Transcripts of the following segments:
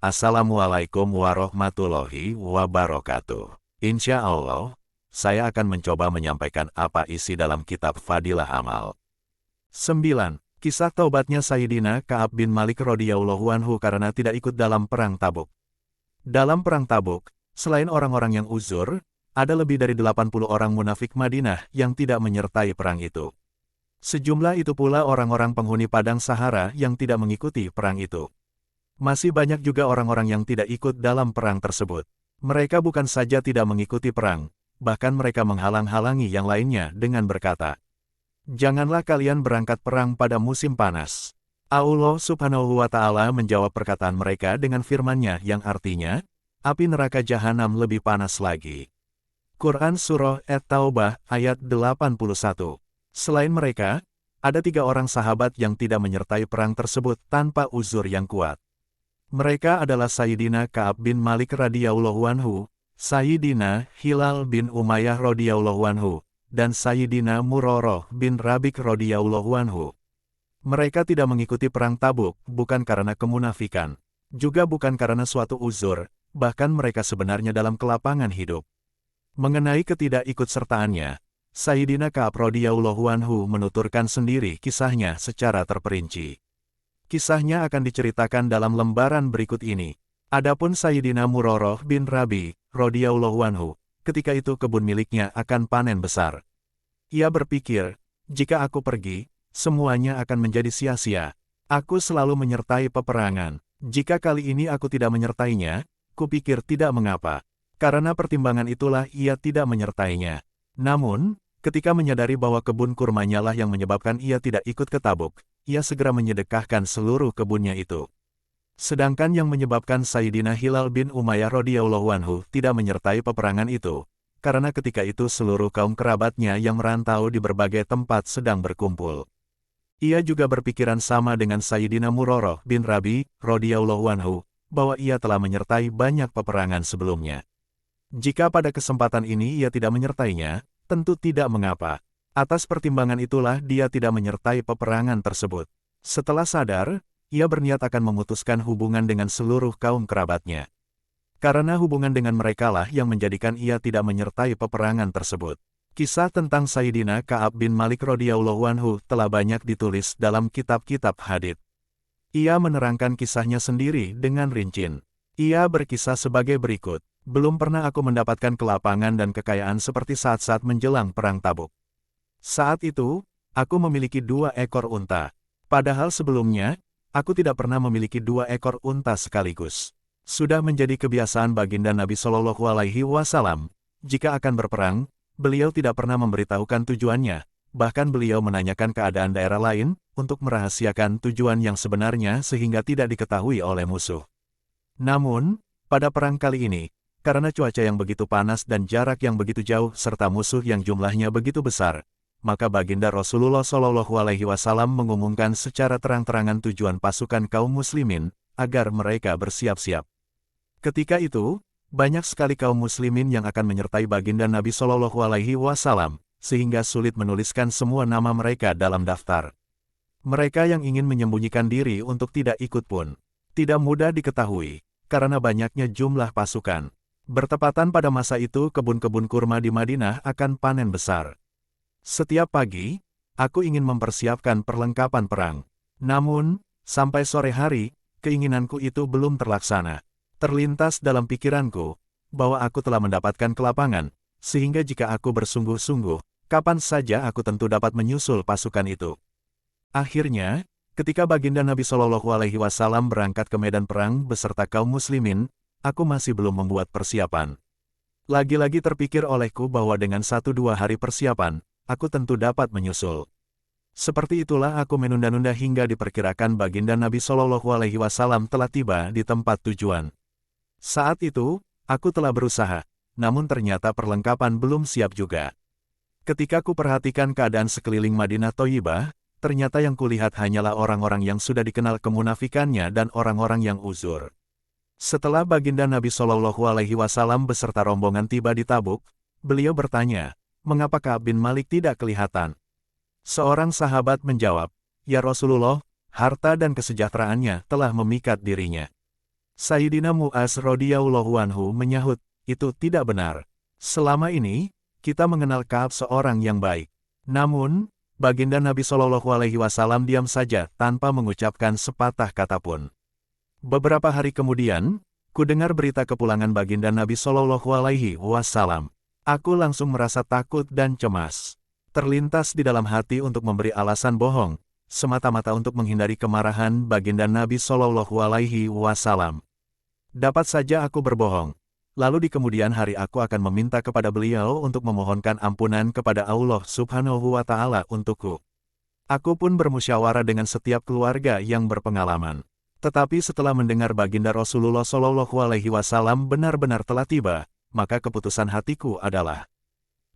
Assalamualaikum warahmatullahi wabarakatuh. Insya Allah, saya akan mencoba menyampaikan apa isi dalam kitab Fadilah Amal. 9. Kisah taubatnya Sayyidina Ka'ab bin Malik radhiyallahu anhu karena tidak ikut dalam Perang Tabuk. Dalam Perang Tabuk, selain orang-orang yang uzur, ada lebih dari 80 orang munafik Madinah yang tidak menyertai perang itu. Sejumlah itu pula orang-orang penghuni Padang Sahara yang tidak mengikuti perang itu. Masih banyak juga orang-orang yang tidak ikut dalam perang tersebut. Mereka bukan saja tidak mengikuti perang, bahkan mereka menghalang-halangi yang lainnya dengan berkata, "Janganlah kalian berangkat perang pada musim panas." Allah Subhanahu wa Ta'ala menjawab perkataan mereka dengan firman-Nya yang artinya, api neraka jahanam lebih panas lagi. Quran Surah At-Taubah ayat 81. Selain mereka, ada 3 orang sahabat yang tidak menyertai perang tersebut tanpa uzur yang kuat. Mereka adalah Sayyidina Ka'ab bin Malik radhiyallahu anhu, Sayyidina Hilal bin Umayyah radhiyallahu anhu, dan Sayyidina Murarah bin Rabiq radhiyallahu anhu. Mereka tidak mengikuti perang Tabuk bukan karena kemunafikan, juga bukan karena suatu uzur, bahkan mereka sebenarnya dalam kelapangan hidup. Mengenai ketidakikutsertaannya, Sayyidina Ka'ab radhiyallahu anhu menuturkan sendiri kisahnya secara terperinci. Kisahnya akan diceritakan dalam lembaran berikut ini. Adapun Sayyidina Murarah bin Rabi, radhiyallahu anhu, ketika itu kebun miliknya akan panen besar. Ia berpikir, jika aku pergi, semuanya akan menjadi sia-sia. Aku selalu menyertai peperangan. Jika kali ini aku tidak menyertainya, kupikir tidak mengapa. Karena pertimbangan itulah ia tidak menyertainya. Namun, ketika menyadari bahwa kebun kurmanya lah yang menyebabkan ia tidak ikut ke Tabuk, ia segera menyedekahkan seluruh kebunnya itu. Sedangkan yang menyebabkan Sayyidina Hilal bin Umayyah radhiyallahu anhu tidak menyertai peperangan itu, karena ketika itu seluruh kaum kerabatnya yang merantau di berbagai tempat sedang berkumpul. Ia juga berpikiran sama dengan Sayyidina Murarah bin Rabi radhiyallahu anhu, bahwa ia telah menyertai banyak peperangan sebelumnya. Jika pada kesempatan ini ia tidak menyertainya, tentu tidak mengapa. Atas pertimbangan itulah dia tidak menyertai peperangan tersebut. Setelah sadar, ia berniat akan memutuskan hubungan dengan seluruh kaum kerabatnya. Karena hubungan dengan merekalah yang menjadikan ia tidak menyertai peperangan tersebut. Kisah tentang Sayyidina Ka'ab bin Malik radhiyallahu anhu telah banyak ditulis dalam kitab-kitab hadits. Ia menerangkan kisahnya sendiri dengan rinci. Ia berkisah sebagai berikut, "Belum pernah aku mendapatkan kelapangan dan kekayaan seperti saat-saat menjelang Perang Tabuk. Saat itu, aku memiliki 2 ekor unta. Padahal sebelumnya, aku tidak pernah memiliki 2 ekor unta sekaligus. Sudah menjadi kebiasaan baginda Nabi Shallallahu Alaihi Wasallam, jika akan berperang, beliau tidak pernah memberitahukan tujuannya, bahkan beliau menanyakan keadaan daerah lain, untuk merahasiakan tujuan yang sebenarnya sehingga tidak diketahui oleh musuh. Namun, pada perang kali ini, karena cuaca yang begitu panas dan jarak yang begitu jauh serta musuh yang jumlahnya begitu besar, maka baginda Rasulullah Shallallahu Alaihi Wasallam mengumumkan secara terang-terangan tujuan pasukan kaum muslimin, agar mereka bersiap-siap. Ketika itu, banyak sekali kaum muslimin yang akan menyertai baginda Nabi Shallallahu Alaihi Wasallam, sehingga sulit menuliskan semua nama mereka dalam daftar. Mereka yang ingin menyembunyikan diri untuk tidak ikut pun, tidak mudah diketahui, karena banyaknya jumlah pasukan. Bertepatan pada masa itu kebun-kebun kurma di Madinah akan panen besar. Setiap pagi, aku ingin mempersiapkan perlengkapan perang. Namun, sampai sore hari, keinginanku itu belum terlaksana. Terlintas dalam pikiranku, bahwa aku telah mendapatkan kelapangan, sehingga jika aku bersungguh-sungguh, kapan saja aku tentu dapat menyusul pasukan itu. Akhirnya, ketika baginda Nabi Shallallahu Alaihi Wasallam berangkat ke medan perang beserta kaum muslimin, aku masih belum membuat persiapan. Lagi-lagi terpikir olehku bahwa dengan 1-2 hari persiapan, aku tentu dapat menyusul. Seperti itulah aku menunda-nunda hingga diperkirakan baginda Nabi Shallallahu Alaihi Wasallam telah tiba di tempat tujuan. Saat itu, aku telah berusaha, namun ternyata perlengkapan belum siap juga. Ketika ku perhatikan keadaan sekeliling Madinah Thayyibah, ternyata yang kulihat hanyalah orang-orang yang sudah dikenal kemunafikannya dan orang-orang yang uzur. Setelah baginda Nabi Shallallahu Alaihi Wasallam beserta rombongan tiba di Tabuk, beliau bertanya, "Mengapa Ka'ab bin Malik tidak kelihatan?" Seorang sahabat menjawab, "Ya Rasulullah, harta dan kesejahteraannya telah memikat dirinya." Sayyidina Mu'az radhiyallahu anhu menyahut, itu tidak benar. Selama ini, kita mengenal Ka'ab seorang yang baik. Namun, baginda Nabi Shallallahu Alaihi Wasallam diam saja tanpa mengucapkan sepatah kata pun. Beberapa hari kemudian, ku dengar berita kepulangan baginda Nabi Shallallahu Alaihi Wasallam. Aku langsung merasa takut dan cemas. Terlintas di dalam hati untuk memberi alasan bohong, semata-mata untuk menghindari kemarahan baginda Nabi Shallallahu Alaihi Wasallam. Dapat saja aku berbohong. Lalu di kemudian hari aku akan meminta kepada beliau untuk memohonkan ampunan kepada Allah Subhanahu wa Ta'ala untukku. Aku pun bermusyawarah dengan setiap keluarga yang berpengalaman. Tetapi setelah mendengar baginda Rasulullah Shallallahu Alaihi Wasallam benar-benar telah tiba, maka keputusan hatiku adalah,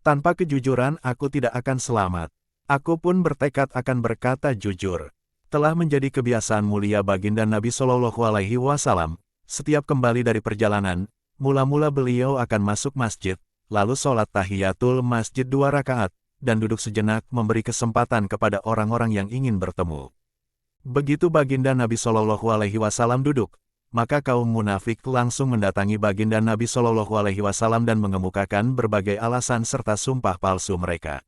tanpa kejujuran aku tidak akan selamat. Aku pun bertekad akan berkata jujur. Telah menjadi kebiasaan mulia baginda Nabi Shallallahu Alaihi Wasallam. Setiap kembali dari perjalanan, mula-mula beliau akan masuk masjid, lalu sholat tahiyatul masjid 2 rakaat, dan duduk sejenak memberi kesempatan kepada orang-orang yang ingin bertemu. Begitu baginda Nabi Shallallahu Alaihi Wasallam duduk, maka kaum munafik langsung mendatangi baginda Nabi Shallallahu Alaihi Wasallam dan mengemukakan berbagai alasan serta sumpah palsu mereka.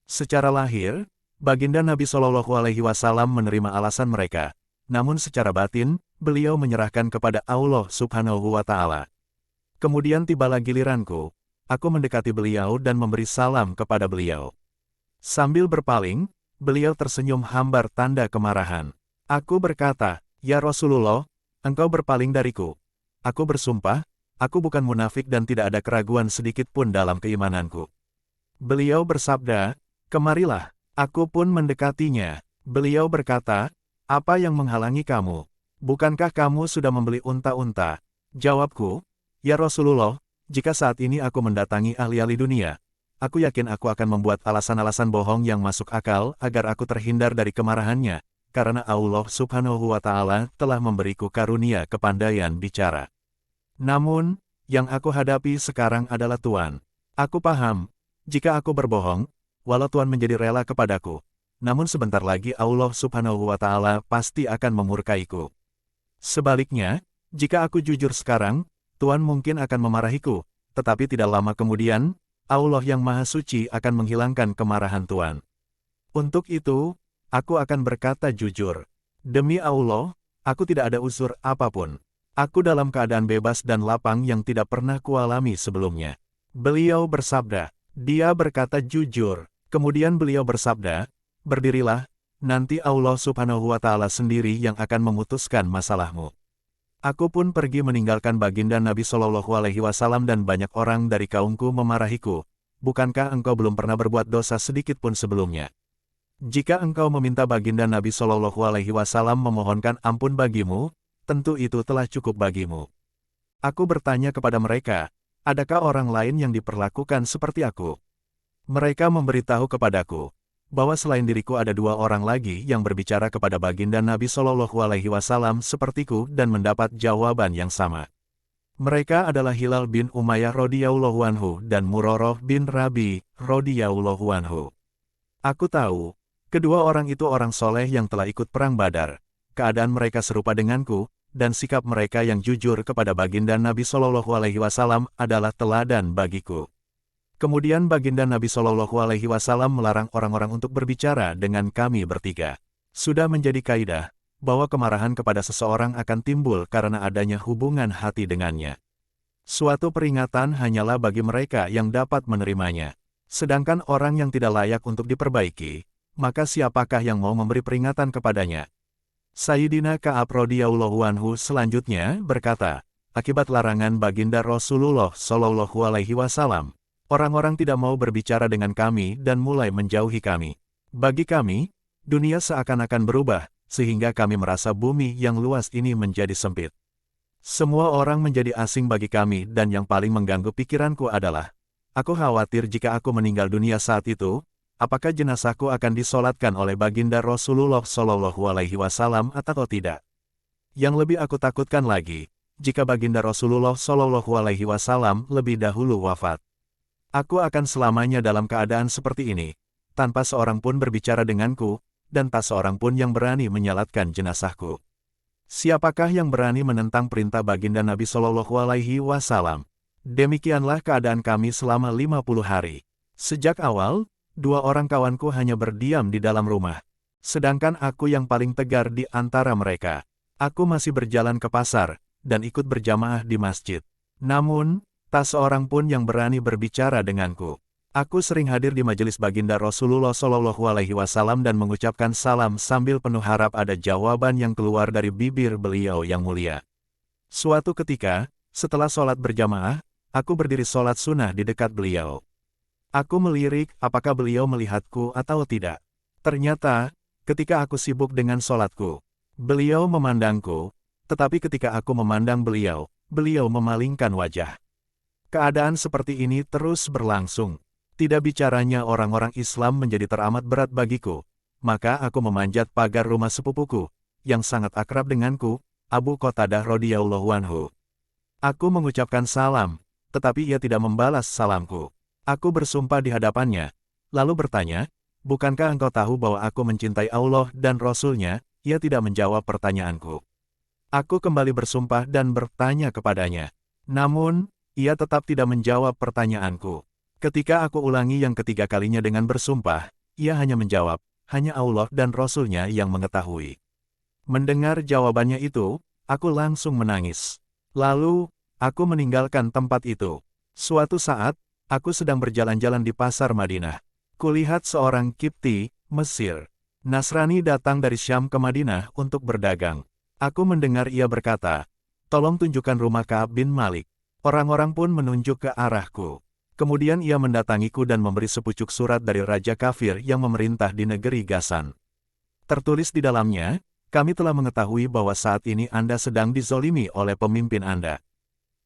Secara lahir, baginda Nabi Shallallahu Alaihi Wasallam menerima alasan mereka, namun secara batin, beliau menyerahkan kepada Allah Subhanahu wa Ta'ala. Kemudian tibalah giliranku, aku mendekati beliau dan memberi salam kepada beliau. Sambil berpaling, beliau tersenyum hambar tanda kemarahan. Aku berkata, "Ya Rasulullah, engkau berpaling dariku. Aku bersumpah, aku bukan munafik dan tidak ada keraguan sedikit pun dalam keimananku." Beliau bersabda, "Kemarilah." Aku pun mendekatinya. Beliau berkata, "Apa yang menghalangi kamu? Bukankah kamu sudah membeli unta-unta?" Jawabku, "Ya Rasulullah, jika saat ini aku mendatangi ahli-ahli dunia, aku yakin aku akan membuat alasan-alasan bohong yang masuk akal agar aku terhindar dari kemarahannya, karena Allah Subhanahu wa Ta'ala telah memberiku karunia kepandaian bicara. Namun, yang aku hadapi sekarang adalah Tuhan. Aku paham, jika aku berbohong, walau Tuhan menjadi rela kepadaku, namun sebentar lagi Allah Subhanahu wa Ta'ala pasti akan memurkaiku. Sebaliknya, jika aku jujur sekarang, Tuhan mungkin akan memarahiku, tetapi tidak lama kemudian, Allah yang Maha Suci akan menghilangkan kemarahan Tuhan. Untuk itu, aku akan berkata jujur. Demi Allah, aku tidak ada unsur apapun. Aku dalam keadaan bebas dan lapang yang tidak pernah kualami sebelumnya." Beliau bersabda, "Dia berkata jujur." Kemudian beliau bersabda, "Berdirilah, nanti Allah Subhanahu wa Ta'ala sendiri yang akan memutuskan masalahmu." Aku pun pergi meninggalkan baginda Nabi Shallallahu Alaihi Wasallam dan banyak orang dari kaumku memarahiku. "Bukankah engkau belum pernah berbuat dosa sedikit pun sebelumnya? Jika engkau meminta baginda Nabi Shallallahu Alaihi Wasallam memohonkan ampun bagimu, tentu itu telah cukup bagimu." Aku bertanya kepada mereka, "Adakah orang lain yang diperlakukan seperti aku?" Mereka memberitahu kepadaku bahwa selain diriku ada 2 orang lagi yang berbicara kepada baginda Nabi Shallallahu Alaihi Wasallam sepertiku dan mendapat jawaban yang sama. Mereka adalah Hilal bin Umayyah radhiyallahu anhu dan Murarah bin Rabi radhiyallahu anhu. Aku tahu, kedua orang itu orang soleh yang telah ikut perang Badar. Keadaan mereka serupa denganku, dan sikap mereka yang jujur kepada baginda Nabi Shallallahu Alaihi Wasallam adalah teladan bagiku. Kemudian baginda Nabi Shallallahu Alaihi Wasallam melarang orang-orang untuk berbicara dengan kami bertiga. Sudah menjadi kaidah bahwa kemarahan kepada seseorang akan timbul karena adanya hubungan hati dengannya. Suatu peringatan hanyalah bagi mereka yang dapat menerimanya. Sedangkan orang yang tidak layak untuk diperbaiki, maka siapakah yang mau memberi peringatan kepadanya? Sayyidina Ka'ab radhiyallahu anhu selanjutnya berkata, akibat larangan baginda Rasulullah Shallallahu Alaihi Wasallam, orang-orang tidak mau berbicara dengan kami dan mulai menjauhi kami. Bagi kami, dunia seakan-akan berubah, sehingga kami merasa bumi yang luas ini menjadi sempit. Semua orang menjadi asing bagi kami dan yang paling mengganggu pikiranku adalah, aku khawatir jika aku meninggal dunia saat itu, apakah jenazahku akan disolatkan oleh baginda Rasulullah Shallallahu Alaihi Wasallam atau tidak. Yang lebih aku takutkan lagi, jika baginda Rasulullah Shallallahu Alaihi Wasallam lebih dahulu wafat. Aku akan selamanya dalam keadaan seperti ini, tanpa seorang pun berbicara denganku, dan tak seorang pun yang berani menyalatkan jenazahku. Siapakah yang berani menentang perintah baginda Nabi Shallallahu Alaihi Wasallam? Demikianlah keadaan kami selama 50 hari. Sejak awal, 2 orang kawanku hanya berdiam di dalam rumah. Sedangkan aku yang paling tegar di antara mereka. Aku masih berjalan ke pasar, dan ikut berjamaah di masjid. Namun, tak seorang pun yang berani berbicara denganku. Aku sering hadir di majelis baginda Rasulullah Shallallahu Alaihi Wasallam dan mengucapkan salam sambil penuh harap ada jawaban yang keluar dari bibir beliau yang mulia. Suatu ketika, setelah sholat berjamaah, aku berdiri sholat sunnah di dekat beliau. Aku melirik apakah beliau melihatku atau tidak. Ternyata, ketika aku sibuk dengan sholatku, beliau memandangku, tetapi ketika aku memandang beliau, beliau memalingkan wajah. Keadaan seperti ini terus berlangsung. Tidak bicaranya orang-orang Islam menjadi teramat berat bagiku, maka aku memanjat pagar rumah sepupuku, yang sangat akrab denganku, Abu Qatadah radhiyallahu anhu. Aku mengucapkan salam, tetapi ia tidak membalas salamku. Aku bersumpah di hadapannya, lalu bertanya, "Bukankah engkau tahu bahwa aku mencintai Allah dan Rasul-Nya?" Ia tidak menjawab pertanyaanku. Aku kembali bersumpah dan bertanya kepadanya. Namun, ia tetap tidak menjawab pertanyaanku. Ketika aku ulangi yang ketiga kalinya dengan bersumpah, ia hanya menjawab, "Hanya Allah dan Rasul-Nya yang mengetahui." Mendengar jawabannya itu, aku langsung menangis. Lalu, aku meninggalkan tempat itu. Suatu saat, aku sedang berjalan-jalan di pasar Madinah. Kulihat seorang Kipti, Mesir, Nasrani datang dari Syam ke Madinah untuk berdagang. Aku mendengar ia berkata, "Tolong tunjukkan rumah Ka'ab bin Malik." Orang-orang pun menunjuk ke arahku. Kemudian ia mendatangiku dan memberi sepucuk surat dari Raja Kafir yang memerintah di negeri Ghassan. Tertulis di dalamnya, "Kami telah mengetahui bahwa saat ini Anda sedang dizolimi oleh pemimpin Anda.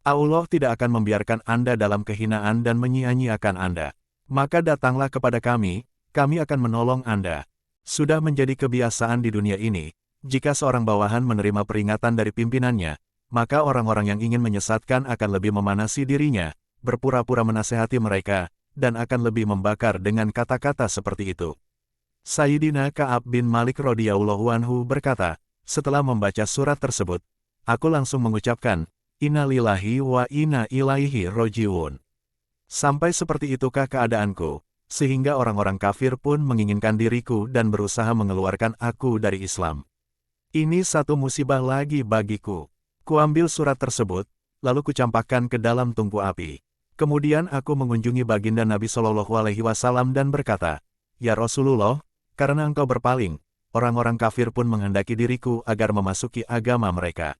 Allah tidak akan membiarkan Anda dalam kehinaan dan menyia-nyiakan Anda. Maka datanglah kepada kami akan menolong Anda." Sudah menjadi kebiasaan di dunia ini, jika seorang bawahan menerima peringatan dari pimpinannya, maka orang-orang yang ingin menyesatkan akan lebih memanasi dirinya, berpura-pura menasehati mereka, dan akan lebih membakar dengan kata-kata seperti itu. Sayyidina Ka'ab bin Malik radhiyallahu anhu berkata, setelah membaca surat tersebut, aku langsung mengucapkan, "Inna lillahi wa inna ilaihi roji'un." Sampai seperti itukah keadaanku, sehingga orang-orang kafir pun menginginkan diriku dan berusaha mengeluarkan aku dari Islam. Ini satu musibah lagi bagiku. Kuambil surat tersebut, lalu kucampakkan ke dalam tungku api. Kemudian aku mengunjungi baginda Nabi Shallallahu Alaihi Wasallam dan berkata, "Ya Rasulullah, karena engkau berpaling, orang-orang kafir pun menghendaki diriku agar memasuki agama mereka."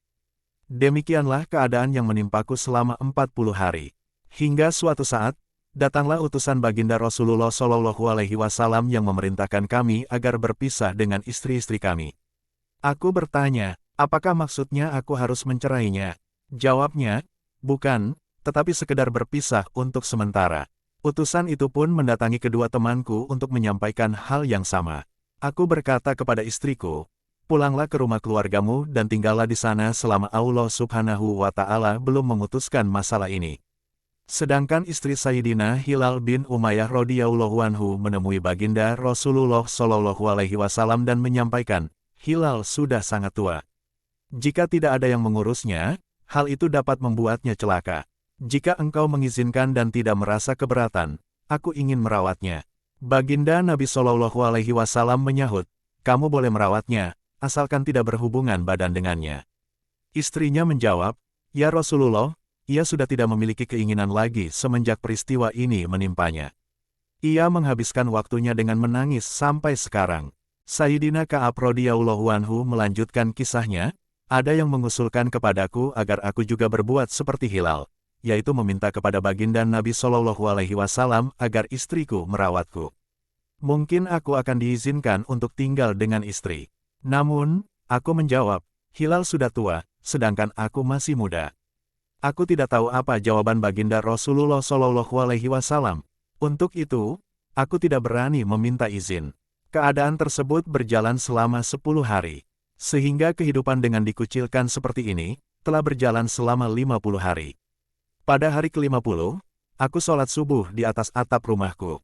Demikianlah keadaan yang menimpaku selama 40 hari. Hingga suatu saat, datanglah utusan baginda Rasulullah Shallallahu Alaihi Wasallam yang memerintahkan kami agar berpisah dengan istri-istri kami. Aku bertanya, apakah maksudnya aku harus mencerainya? Jawabnya, bukan, tetapi sekedar berpisah untuk sementara. Utusan itu pun mendatangi kedua temanku untuk menyampaikan hal yang sama. Aku berkata kepada istriku, pulanglah ke rumah keluargamu dan tinggallah di sana selama Allah Subhanahu wa Ta'ala belum memutuskan masalah ini. Sedangkan istri Sayyidina Hilal bin Umayyah radhiyallahu anhu menemui baginda Rasulullah Shallallahu Alaihi Wasallam dan menyampaikan, Hilal sudah sangat tua. Jika tidak ada yang mengurusnya, hal itu dapat membuatnya celaka. Jika engkau mengizinkan dan tidak merasa keberatan, aku ingin merawatnya. Baginda Nabi Shallallahu Alaihi Wasallam menyahut, kamu boleh merawatnya, asalkan tidak berhubungan badan dengannya. Istrinya menjawab, ya Rasulullah, ia sudah tidak memiliki keinginan lagi semenjak peristiwa ini menimpanya. Ia menghabiskan waktunya dengan menangis sampai sekarang. Sayyidina Ka'ab radhiyallahu anhu melanjutkan kisahnya, ada yang mengusulkan kepadaku agar aku juga berbuat seperti Hilal, yaitu meminta kepada baginda Nabi Shallallahu Alaihi Wasallam agar istriku merawatku. Mungkin aku akan diizinkan untuk tinggal dengan istri. Namun, aku menjawab, Hilal sudah tua, sedangkan aku masih muda. Aku tidak tahu apa jawaban baginda Rasulullah Shallallahu Alaihi Wasallam. Untuk itu, aku tidak berani meminta izin. Keadaan tersebut berjalan selama 10 hari. Sehingga kehidupan dengan dikucilkan seperti ini, telah berjalan selama 50 hari. Pada hari ke-50, aku sholat subuh di atas atap rumahku.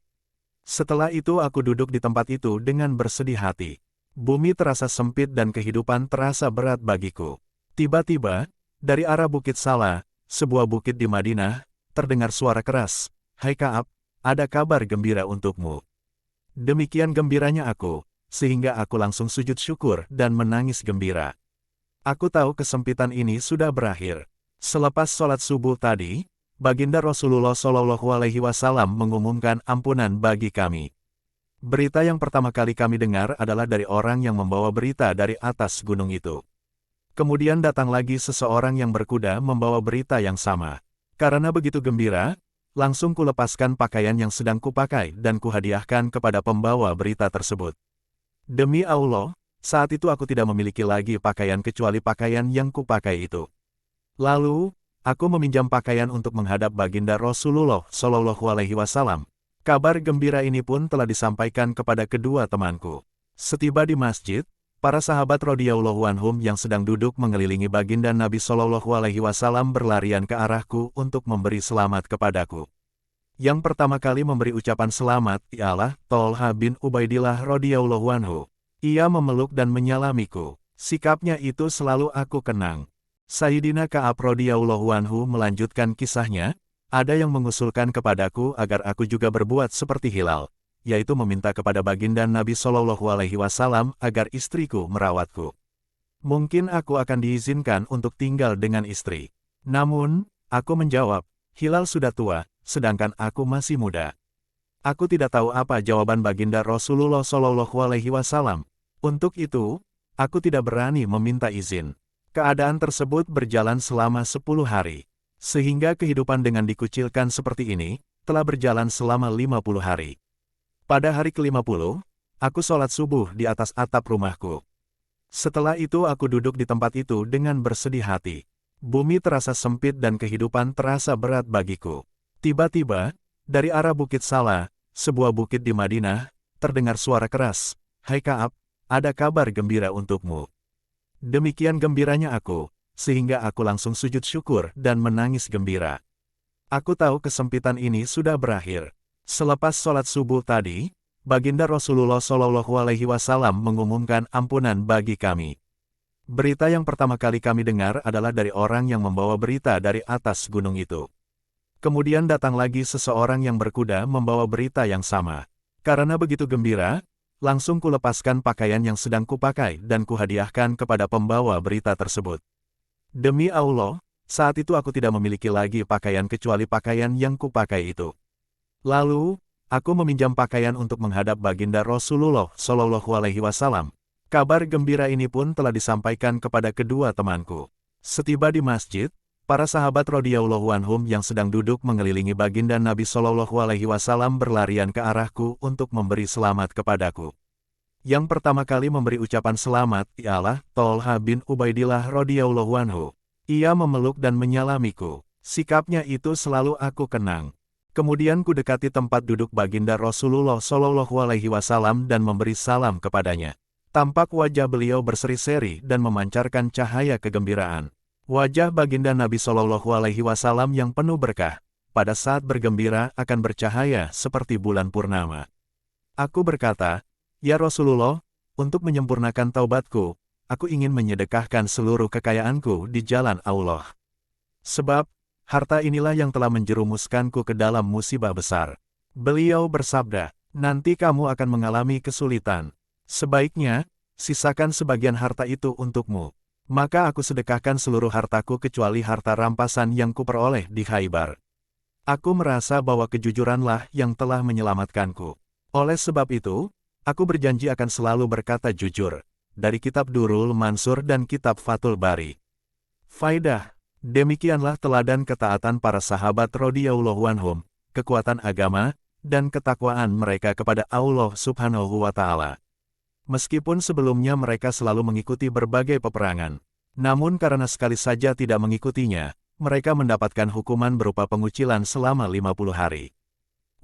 Setelah itu aku duduk di tempat itu dengan bersedih hati. Bumi terasa sempit dan kehidupan terasa berat bagiku. Tiba-tiba, dari arah Bukit Salah, sebuah bukit di Madinah, terdengar suara keras, "Hai Ka'ab, ada kabar gembira untukmu." Demikian gembiranya aku, sehingga aku langsung sujud syukur dan menangis gembira. Aku tahu kesempitan ini sudah berakhir. Selepas sholat subuh tadi, Baginda Rasulullah Shallallahu Alaihi Wasallam mengumumkan ampunan bagi kami. Berita yang pertama kali kami dengar adalah dari orang yang membawa berita dari atas gunung itu. Kemudian datang lagi seseorang yang berkuda membawa berita yang sama. Karena begitu gembira, langsung kulepaskan pakaian yang sedang kupakai dan kuhadiahkan kepada pembawa berita tersebut. Demi Allah, saat itu aku tidak memiliki lagi pakaian kecuali pakaian yang kupakai itu. Lalu, aku meminjam pakaian untuk menghadap Baginda Rasulullah Shallallahu Alaihi Wasallam. Kabar gembira ini pun telah disampaikan kepada kedua temanku. Setiba di masjid, para sahabat radhiyallahu anhum yang sedang duduk mengelilingi Baginda Nabi Shallallahu Alaihi Wasallam berlarian ke arahku untuk memberi selamat kepadaku. Yang pertama kali memberi ucapan selamat ialah Tolha bin Ubaidillah radhiyallahu anhu. Ia memeluk dan menyalamiku. Sikapnya itu selalu aku kenang. Sayyidina Ka'ab radhiyallahu anhu melanjutkan kisahnya, ada yang mengusulkan kepadaku agar aku juga berbuat seperti Hilal, yaitu meminta kepada Baginda Nabi Shallallahu Alaihi Wasallam agar istriku merawatku. Mungkin aku akan diizinkan untuk tinggal dengan istri. Namun, aku menjawab, Hilal sudah tua, sedangkan aku masih muda. Aku tidak tahu apa jawaban Baginda Rasulullah Shallallahu Alaihi Wasallam. Untuk itu, aku tidak berani meminta izin. Keadaan tersebut berjalan selama 10 hari. Sehingga kehidupan dengan dikucilkan seperti ini, telah berjalan selama 50 hari. Pada hari ke-50, aku sholat subuh di atas atap rumahku. Setelah itu aku duduk di tempat itu dengan bersedih hati. Bumi terasa sempit dan kehidupan terasa berat bagiku. Tiba-tiba, dari arah Bukit Salah, sebuah bukit di Madinah, terdengar suara keras, "Hai Ka'ab, ada kabar gembira untukmu." Demikian gembiranya aku, sehingga aku langsung sujud syukur dan menangis gembira. Aku tahu kesempitan ini sudah berakhir. Selepas sholat subuh tadi, Baginda Rasulullah Shallallahu Alaihi Wasallam mengumumkan ampunan bagi kami. Berita yang pertama kali kami dengar adalah dari orang yang membawa berita dari atas gunung itu. Kemudian datang lagi seseorang yang berkuda membawa berita yang sama. Karena begitu gembira, langsung kulepaskan pakaian yang sedang kupakai dan kuhadiahkan kepada pembawa berita tersebut. Demi Allah, saat itu aku tidak memiliki lagi pakaian kecuali pakaian yang kupakai itu. Lalu, aku meminjam pakaian untuk menghadap Baginda Rasulullah Shallallahu Alaihi Wasallam. Kabar gembira ini pun telah disampaikan kepada kedua temanku. Setiba di masjid, para sahabat radhiyallahu anhum yang sedang duduk mengelilingi Baginda Nabi Shallallahu Alaihi Wasallam berlarian ke arahku untuk memberi selamat kepadaku. Yang pertama kali memberi ucapan selamat ialah Tolha bin Ubaidillah radhiyallahu anhu. Ia memeluk dan menyalamiku. Sikapnya itu selalu aku kenang. Kemudian ku dekati tempat duduk Baginda Rasulullah Shallallahu Alaihi Wasallam dan memberi salam kepadanya. Tampak wajah beliau berseri-seri dan memancarkan cahaya kegembiraan. Wajah Baginda Nabi Shallallahu Alaihi Wasallam yang penuh berkah, pada saat bergembira akan bercahaya seperti bulan purnama. Aku berkata, "Ya Rasulullah, untuk menyempurnakan taubatku, aku ingin menyedekahkan seluruh kekayaanku di jalan Allah. Sebab, harta inilah yang telah menjerumuskanku ke dalam musibah besar." Beliau bersabda, "Nanti kamu akan mengalami kesulitan. Sebaiknya, sisakan sebagian harta itu untukmu." Maka aku sedekahkan seluruh hartaku kecuali harta rampasan yang kuperoleh di Khaybar. Aku merasa bahwa kejujuranlah yang telah menyelamatkanku. Oleh sebab itu, aku berjanji akan selalu berkata jujur. Dari Kitab Durrul Mansur dan Kitab Fathul Bari. Faidah, demikianlah teladan ketaatan para sahabat radhiyallahu anhum, kekuatan agama, dan ketakwaan mereka kepada Allah Subhanahu wa Ta'ala. Meskipun sebelumnya mereka selalu mengikuti berbagai peperangan, namun karena sekali saja tidak mengikutinya, mereka mendapatkan hukuman berupa pengucilan selama 50 hari.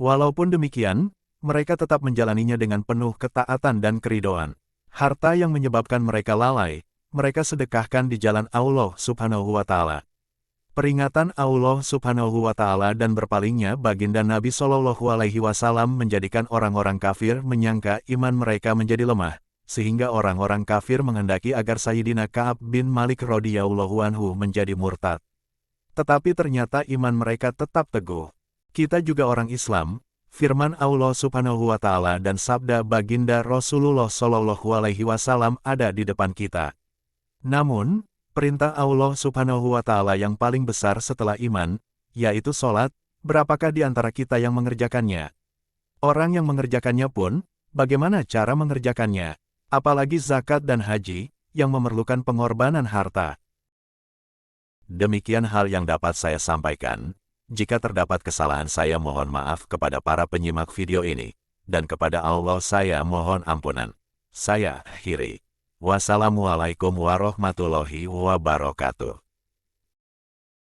Walaupun demikian, mereka tetap menjalaninya dengan penuh ketaatan dan keridhaan. Harta yang menyebabkan mereka lalai, mereka sedekahkan di jalan Allah Subhanahu wa Ta'ala. Peringatan Allah Subhanahu wa Ta'ala dan berpalingnya Baginda Nabi Shallallahu Alaihi Wasallam menjadikan orang-orang kafir menyangka iman mereka menjadi lemah, sehingga orang-orang kafir menghendaki agar Sayyidina Ka'ab bin Malik radhiyallahu anhu menjadi murtad. Tetapi ternyata iman mereka tetap teguh. Kita juga orang Islam, firman Allah Subhanahu wa Ta'ala dan sabda baginda Rasulullah Shallallahu Alaihi Wasallam ada di depan kita. Namun, perintah Allah Subhanahu wa Ta'ala yang paling besar setelah iman, yaitu sholat, berapakah di antara kita yang mengerjakannya? Orang yang mengerjakannya pun, bagaimana cara mengerjakannya? Apalagi zakat dan haji, yang memerlukan pengorbanan harta. Demikian hal yang dapat saya sampaikan. Jika terdapat kesalahan saya mohon maaf kepada para penyimak video ini, dan kepada Allah saya mohon ampunan. Saya akhiri. Wassalamualaikum warahmatullahi wabarakatuh.